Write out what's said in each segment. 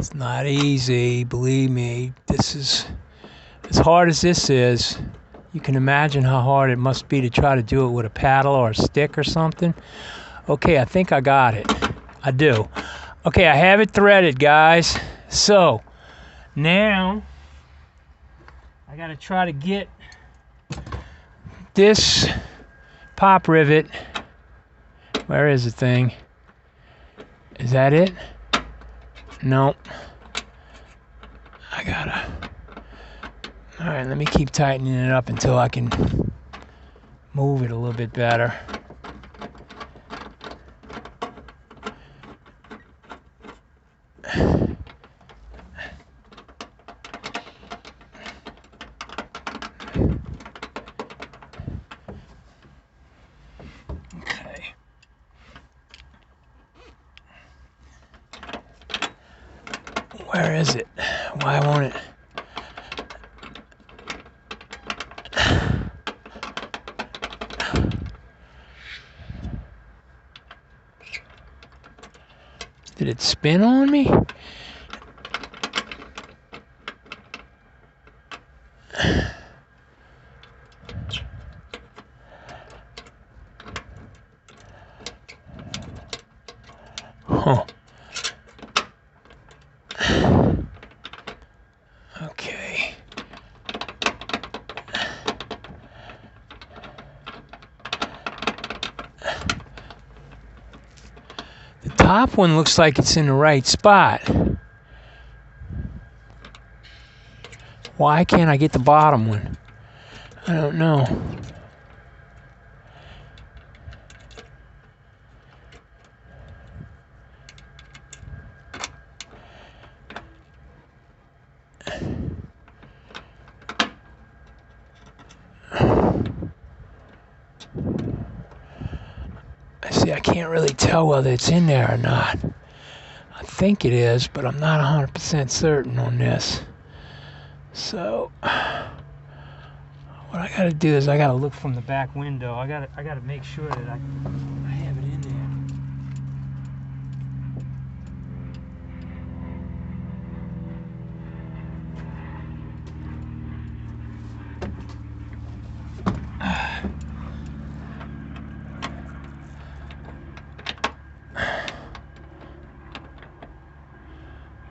It's not easy, believe me. This is, as hard as this is, you can imagine how hard it must be to try to do it with a paddle or a stick or something. Okay, I think I got it. I do. Okay, I have it threaded, guys. So, now, I gotta try to get this pop rivet. Where is the thing? Is that it? Nope. I gotta... Alright, let me keep tightening it up until I can move it a little bit better. Okay. Where is it? Why won't it? Did it spin on me? Huh. Okay. The top one looks like it's in the right spot. Why can't I get the bottom one? I don't know. See, I can't really tell whether it's in there or not. I think it is, but I'm not 100% certain on this. So, what I gotta do is I gotta look from the back window. I gotta make sure that I have it in there.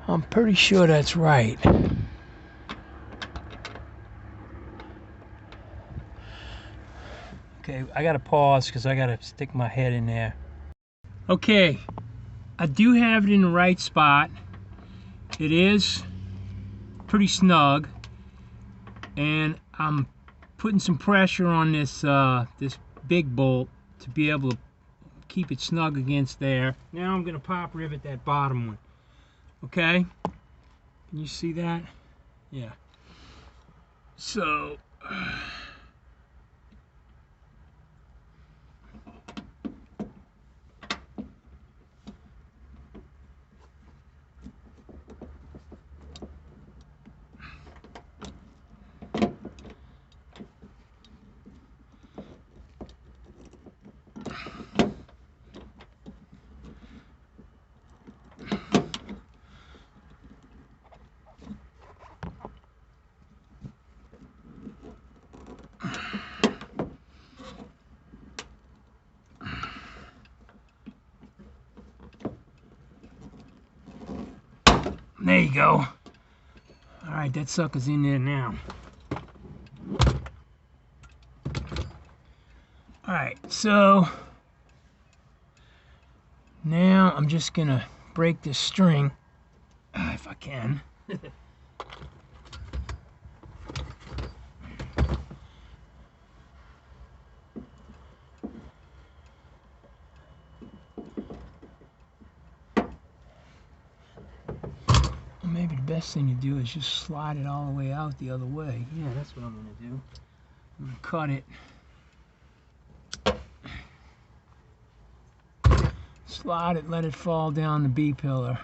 I'm pretty sure that's right. Okay, I gotta pause because I gotta stick my head in there. Okay, I do have it in the right spot. It is pretty snug, and I'm putting some pressure on this this big bolt to be able to keep it snug against there. Now I'm gonna pop rivet that bottom one. Okay, can you see that? Yeah. So there you go. All right, that sucker's in there now. All right, so now I'm just gonna break this string, if I can. Maybe the best thing to do is just slide it all the way out the other way. Yeah, that's what I'm going to do. I'm going to cut it. Slide it, let it fall down the B-pillar.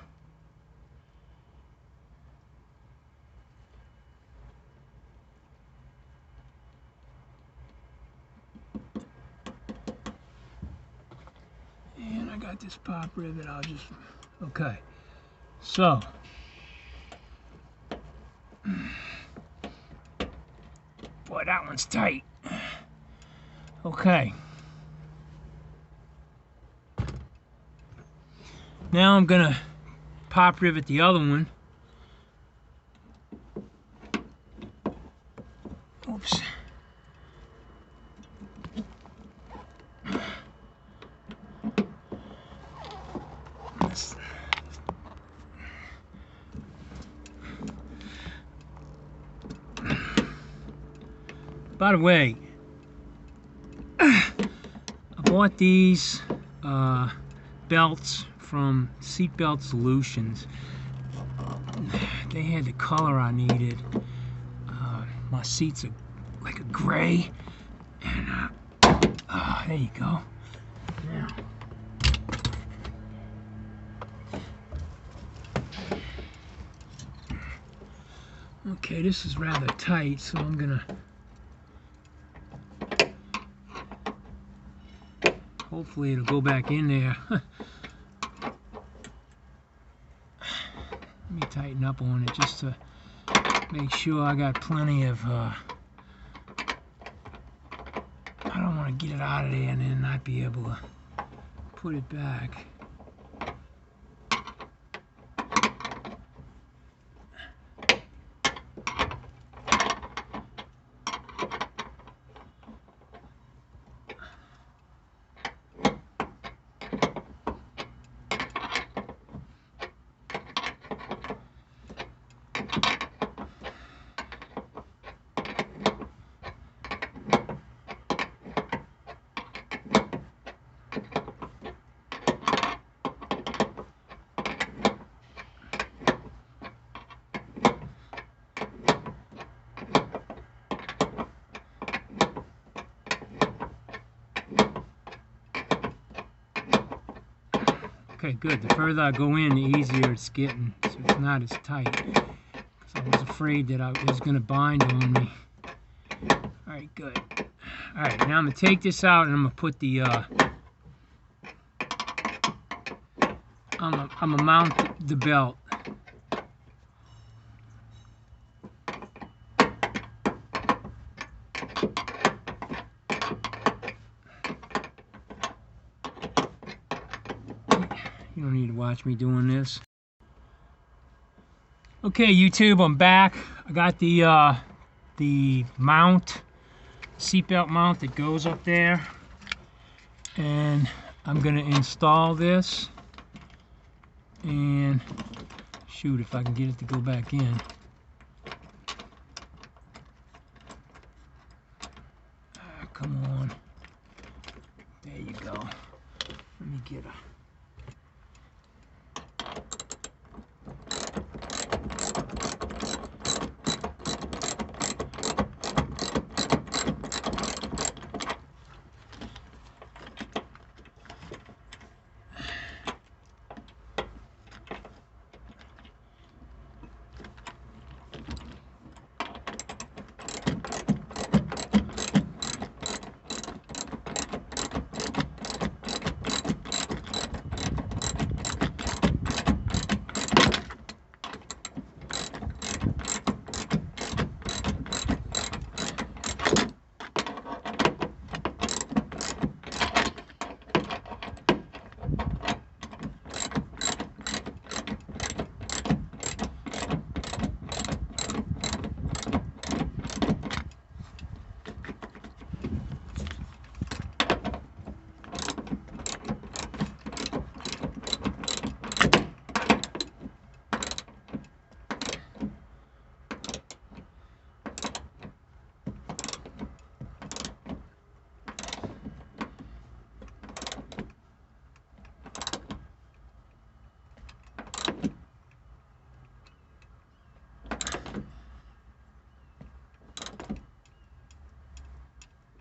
And I got this pop rivet. I'll just... Okay. So... Boy, that one's tight. Okay. Now I'm gonna pop rivet the other one. Oops. By the way, I bought these belts from Seatbelt Solutions. They had the color I needed. My seats are like a gray, and there you go. Now, okay, this is rather tight, so I'm gonna hopefully it'll go back in there. Let me tighten up on it just to make sure I got plenty of I don't want to get it out of there and then not be able to put it back. Okay, good. The further I go in, the easier it's getting, so it's not as tight. Because I was afraid that it was going to bind on me. Alright, good. Alright, now I'm going to take this out and I'm going to put the, I'm going to mount the belt. You don't need to watch me doing this. Okay, YouTube, I'm back. I got the mount, seatbelt mount that goes up there, and I'm gonna install this. And shoot, if I can get it to go back in. Come on. There you go. Let me get a.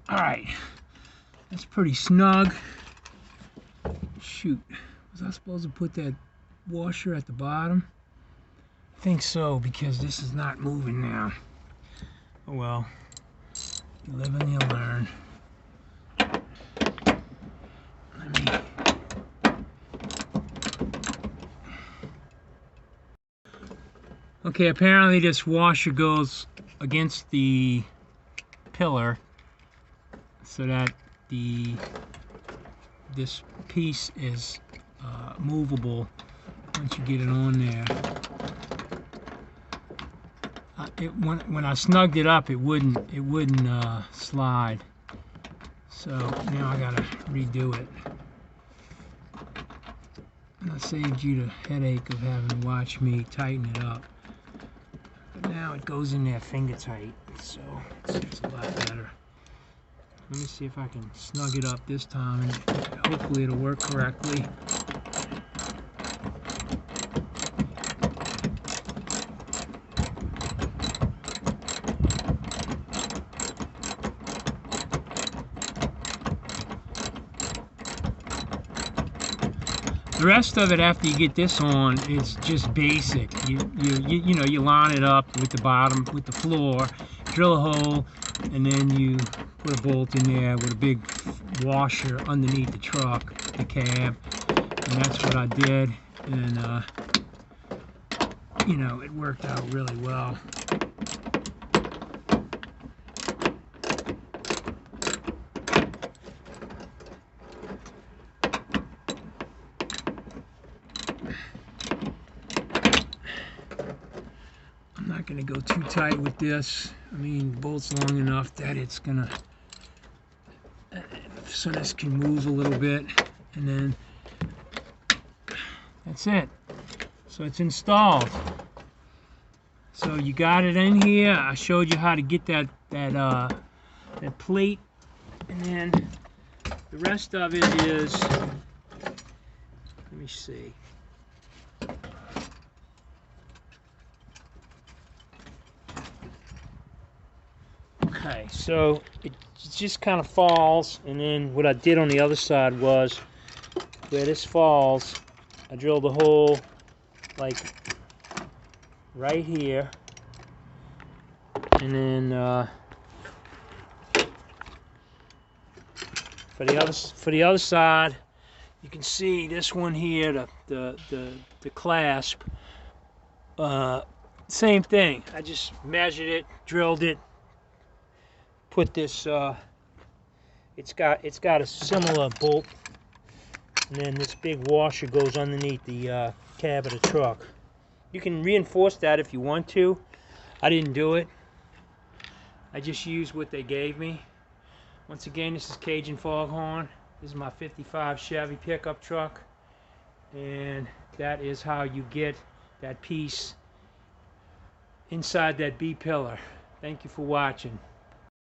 Alright, that's pretty snug. Shoot, was I supposed to put that washer at the bottom? I think so, because this is not moving now. Oh well, you live and you learn. Let me... Okay, apparently this washer goes against the pillar so that this piece is movable once you get it on there. When I snugged it up, it wouldn't slide. So now I gotta redo it. And I saved you the headache of having to watch me tighten it up. But now it goes in there finger tight, so it's a lot better. Let me see if I can snug it up this time, and hopefully it'll work correctly. The rest of it, after you get this on, is just basic. You know, you line it up with the bottom, with the floor, drill a hole, and then you put a bolt in there with a big washer underneath the truck, the cab, and that's what I did. And you know, it worked out really well. I'm not going to go too tight with this. I mean, bolt's long enough that it's gonna, so this can move a little bit, and then that's it. So it's installed. So you got it in here. I showed you how to get that plate, and then the rest of it is, let me see. Okay, so it just kind of falls, and then what I did on the other side was, where this falls, I drilled a hole like right here, and then for the other side, you can see this one here, the clasp. Same thing. I just measured it, drilled it. Put this, it's got a similar bolt, and then this big washer goes underneath the cab of the truck. You can reinforce that if you want to. I didn't do it. I just used what they gave me. Once again, this is Cajun Foghorn. This is my '55 Chevy pickup truck, and that is how you get that piece inside that B pillar. Thank you for watching.